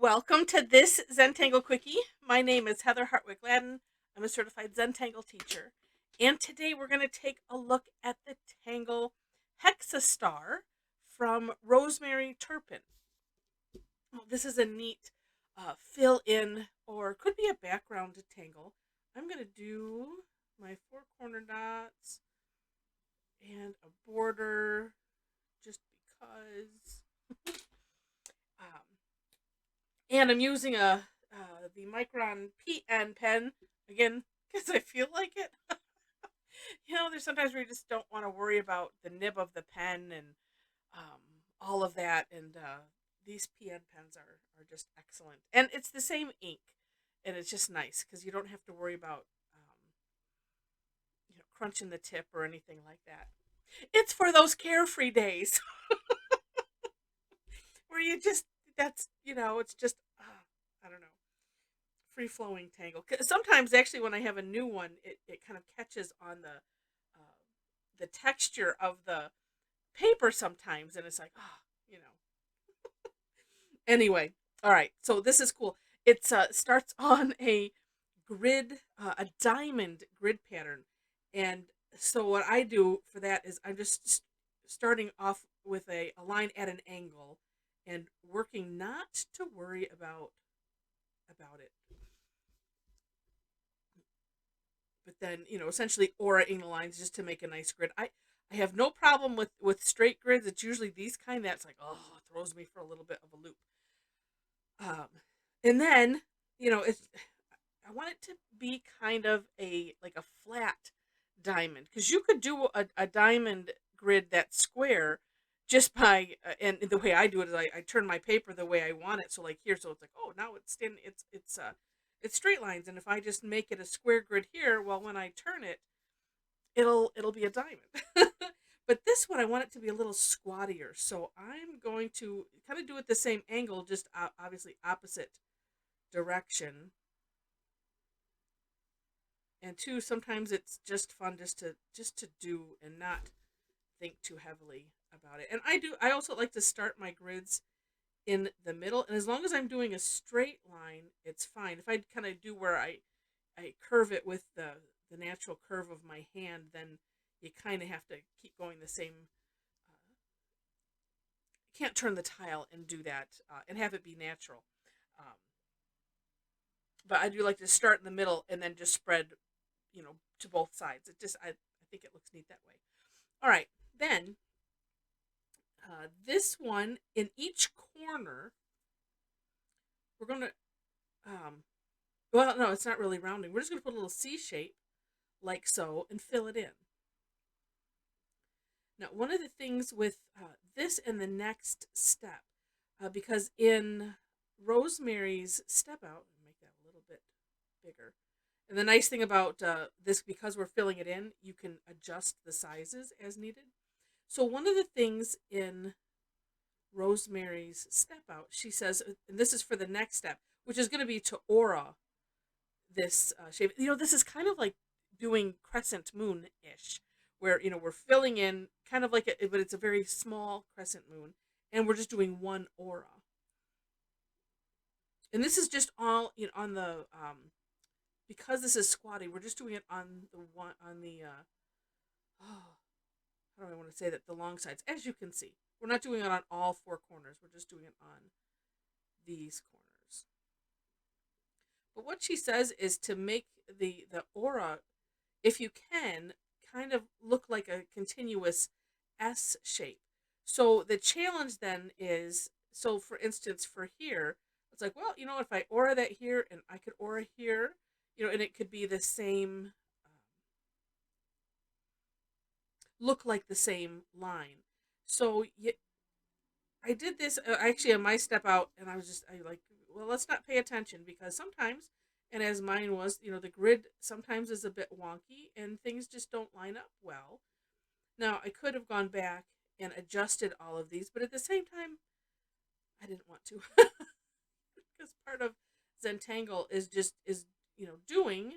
Welcome to this Zentangle Quickie. My name is Heather Hartwick Gladden. I'm a certified Zentangle teacher. And today we're going to take a look at the Tangle Hexastar from Rosemary Turpin. Well, this is a neat fill in or could be a background tangle. I'm going to do my four corner dots and a border just because. Um, and I'm using the Micron PN pen again because I feel like it. There's sometimes where you just don't want to worry about the nib of the pen and all of that, and these PN pens are just excellent, and it's the same ink, and it's just nice because you don't have to worry about crunching the tip or anything like that. It's for those carefree days where you just it's just I don't know, free flowing tangle. 'Cause sometimes actually when I have a new one, it kind of catches on the texture of the paper sometimes, and it's like you know. Anyway, all right. So this is cool. It starts on a grid, a diamond grid pattern, and so what I do for that is I'm just starting off with a line at an angle, and working not to worry about it, but then essentially auraing the lines just to make a nice grid. I have no problem with straight grids. It's usually these kind that's like, oh, it throws me for a little bit of a loop. um and then it's I want it to be kind of a flat diamond, because you could do a diamond grid that's square just by and the way I do it is I turn my paper the way I want it. So like here, so it's like, oh, now it's standing, it's straight lines, and if I just make it a square grid here, well, when I turn it, it'll be a diamond. But this one I want it to be a little squattier, so I'm going to kind of do it the same angle, just obviously opposite direction. And two, sometimes it's just fun just to do and not think too heavily about it. And I also like to start my grids in the middle, and as long as I'm doing a straight line, it's fine. If I kind of do where I curve it with the natural curve of my hand, then you kind of have to keep going the same. Can't turn the tile and do that and have it be natural. Um, but I do like to start in the middle and then just spread, to both sides. I think it looks neat that way. All right, then this one in each corner, we're gonna well, no, it's not really rounding. We're just gonna put a little C shape like so and fill it in. Now, one of the things with this and the next step, because in Rosemary's step out, make that a little bit bigger. And the nice thing about this, because we're filling it in, you can adjust the sizes as needed. So one of the things in Rosemary's step out, she says, and this is for the next step, which is going to be to aura this shape. This is kind of like doing crescent moon ish, where we're filling in kind of like it, but it's a very small crescent moon, and we're just doing one aura. And this is just all on the because this is squatty, we're just doing it on the one on the oh, how do I want to say that, the long sides. As you can see, we're not doing it on all four corners. We're just doing it on these corners. But what she says is to make the aura, if you can, kind of look like a continuous S shape. So the challenge then is, so for instance, for here, it's like, well, if I aura that here and I could aura here, and it could be the same, look like the same line. So I did this actually on my step out, and I like, well, let's not pay attention, because sometimes, and as mine was, the grid sometimes is a bit wonky and things just don't line up well. Now, I could have gone back and adjusted all of these, but at the same time, I didn't want to. Because part of Zentangle is doing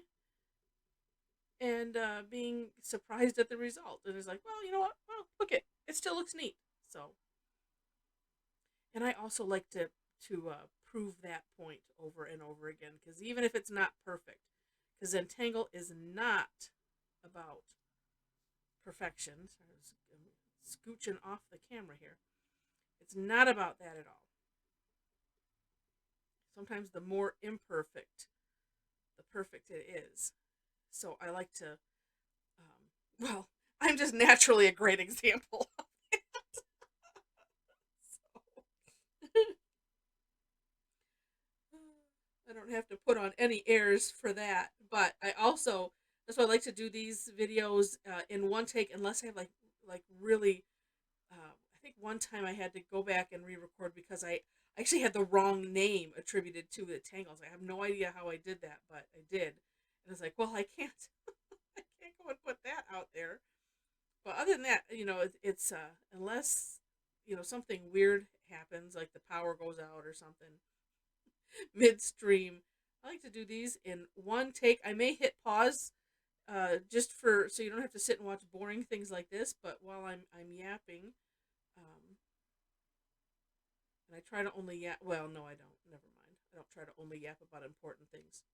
and being surprised at the result. And it's like, well, you know what? Well, look it still looks neat. So, and I also like to prove that point over and over again, because even if it's not perfect, because Zentangle is not about perfection. So I'm scooching off the camera here. It's not about that at all. Sometimes the more imperfect, the perfect it is. So I like to, well, I'm just naturally a great example of that. So, I don't have to put on any airs for that. But I also, that's why I like to do these videos in one take, unless I have like really. I think one time I had to go back and re-record because I actually had the wrong name attributed to the tangles. I have no idea how I did that, but I did. And I was like, well, I can't, I can't go and put that out there. But other than that, it's unless something weird happens, like the power goes out or something midstream. I like to do these in one take. I may hit pause just for so you don't have to sit and watch boring things like this. But while I'm yapping, and I try to only yap. Well, no, I don't. Never mind. I don't try to only yap about important things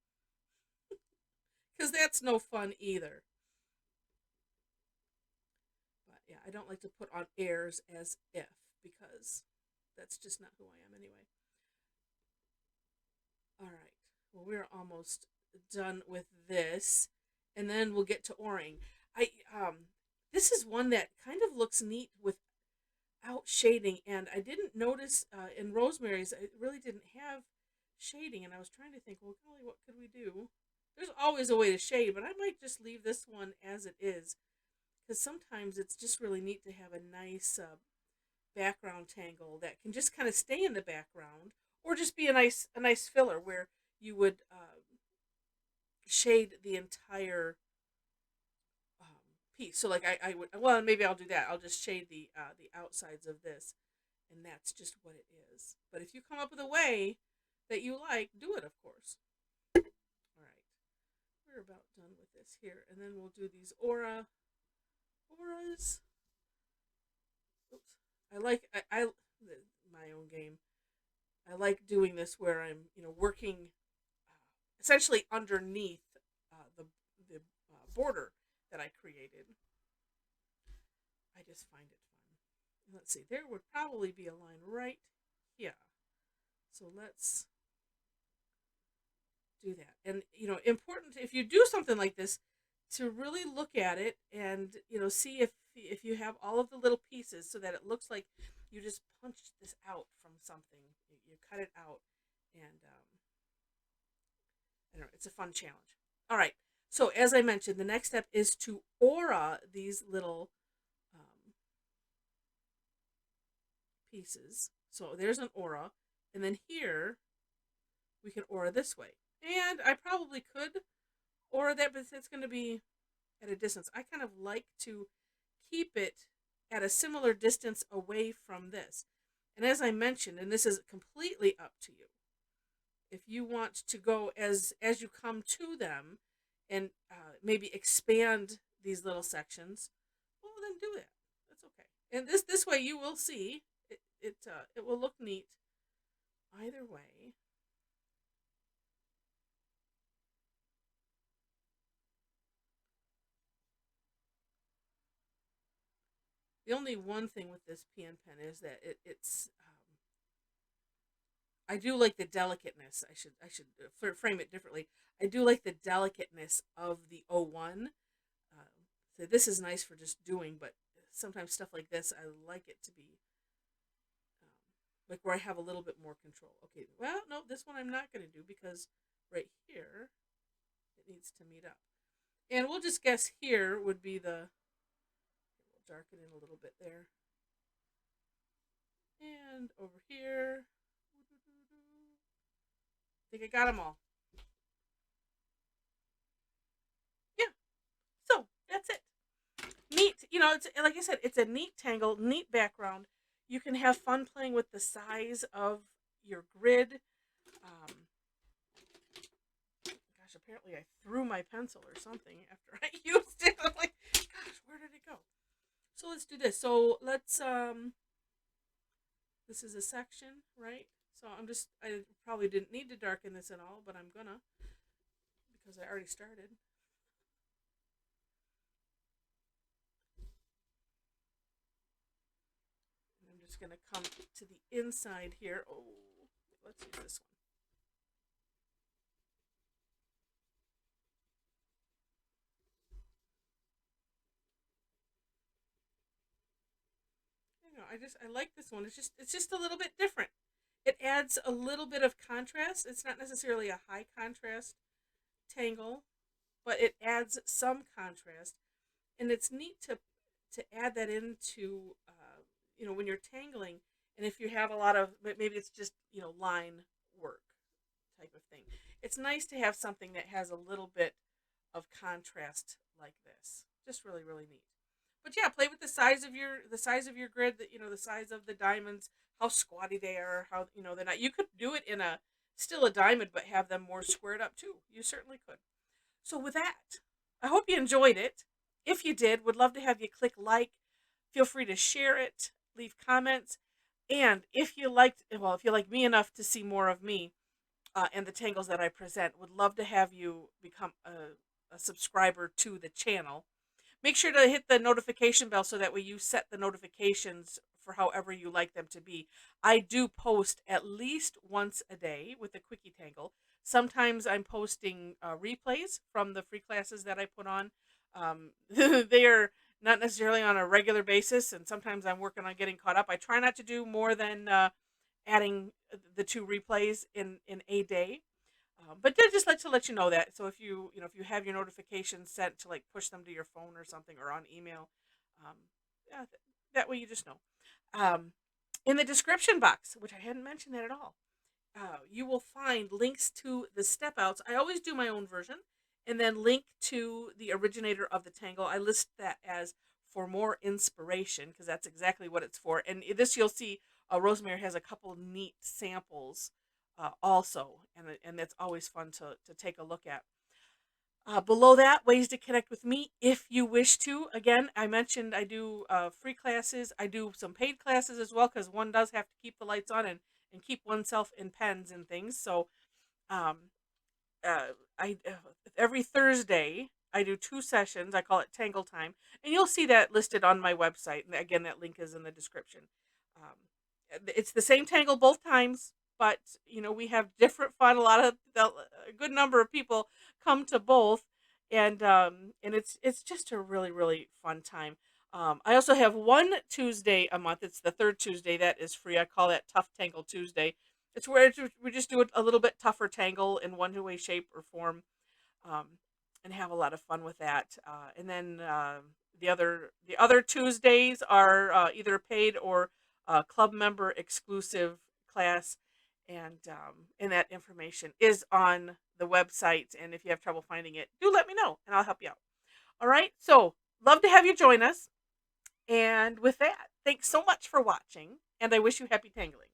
because that's no fun either. But yeah, I don't like to put on airs as if because that's just not who I am anyway. All right. Well, we're almost done with this, and then we'll get to oring. I This is one that kind of looks neat without shading, and I didn't notice in Rosemary's. It really didn't have shading, and I was trying to think, well, golly, what could we do? There's always a way to shade, but I might just leave this one as it is because sometimes it's just really neat to have a nice background tangle that can just kind of stay in the background, or just be a nice filler where you would shade the entire piece. So like I would, well, maybe I'll do that. I'll just shade the outsides of this, and that's just what it is. But if you come up with a way that you like, do it, of course. All right, we're about done with this here, and then we'll do these auras. Oops. I like I my own game. I like doing this where I'm working essentially underneath the border that I created. I just find it fun. Let's see, there would probably be a line right here. So let's do that. And important if you do something like this to really look at it and see if you have all of the little pieces so that it looks like you just punched this out from something. You cut it out, and I don't know, it's a fun challenge. All right. So as I mentioned, the next step is to aura these little pieces. So there's an aura, and then here we can aura this way. And I probably could aura that, but it's going to be at a distance. I kind of like to keep it at a similar distance away from this. And as I mentioned, and this is completely up to you, if you want to go as you come to them and maybe expand these little sections, well, then do that. That's okay. And this way you will see it will look neat either way. The only one thing with this pen is that it's I do like the delicateness. I should frame it differently. I do like the delicateness of the O1. So this is nice for just doing, but sometimes stuff like this, I like it to be like where I have a little bit more control. Okay, well, no, this one I'm not going to do because right here it needs to meet up. And we'll just guess here would be we'll darken it a little bit there. And over here, I think I got them all. Yeah, so that's it. Neat. It's like I said, it's a neat tangle, neat background. You can have fun playing with the size of your grid. Gosh, apparently I threw my pencil or something after I used it. I'm like, gosh, where did it go? So let's do this. So let's this is a section, right? So I probably didn't need to darken this at all, but I'm gonna, because I already started. And I'm just gonna come to the inside here. Oh, let's use this one. I like this one. It's just a little bit different. It adds a little bit of contrast. It's not necessarily a high contrast tangle, but it adds some contrast, and it's neat to add that into when you're tangling, and if you have a lot of, maybe it's just line work type of thing. It's nice to have something that has a little bit of contrast like this. Just really really neat. But yeah, play with the size of your grid, the size of the diamonds, how squatty they are, how they're not. You could do it in a still a diamond, but have them more squared up too. You certainly could. So with that, I hope you enjoyed it. If you did, would love to have you click like. Feel free to share it, leave comments, and if you like me enough to see more of me and the tangles that I present, would love to have you become a subscriber to the channel. Make sure to hit the notification bell so that way you set the notifications for however you like them to be. I do post at least once a day with the Quickie Tangle. Sometimes I'm posting replays from the free classes that I put on. They are not necessarily on a regular basis, and sometimes I'm working on getting caught up. I try not to do more than adding the 2 replays in a day. But just to let you know that. So if you have your notifications set to like push them to your phone or something, or on email, um, yeah, that way you just know. Um, in the description box, which I hadn't mentioned that at all, you will find links to the step outs. I always do my own version, and then link to the originator of the tangle. I list that as for more inspiration, because that's exactly what it's for. And this you'll see, Rosemary has a couple neat samples also, and that's always fun to take a look at. Below that, ways to connect with me if you wish to. Again, I mentioned I do free classes. I do some paid classes as well, because one does have to keep the lights on and keep oneself in pens and things. So um, I every Thursday I do 2 sessions. I call it Tangle Time, and you'll see that listed on my website. And again, that link is in the description. It's the same tangle both times, but we have different fun. A good number of people come to both, and it's just a really really fun time. I also have one Tuesday a month. It's the third Tuesday that is free. I call that Tough Tangle Tuesday. It's where we just do a little bit tougher tangle in one way, shape, or form, um, and have a lot of fun with that. And then the other Tuesdays are either paid or club member exclusive class, and that information is on the website. And if you have trouble finding it, do let me know, and I'll help you out. All right. So love to have you join us. And with that, thanks so much for watching, and I wish you happy tangling.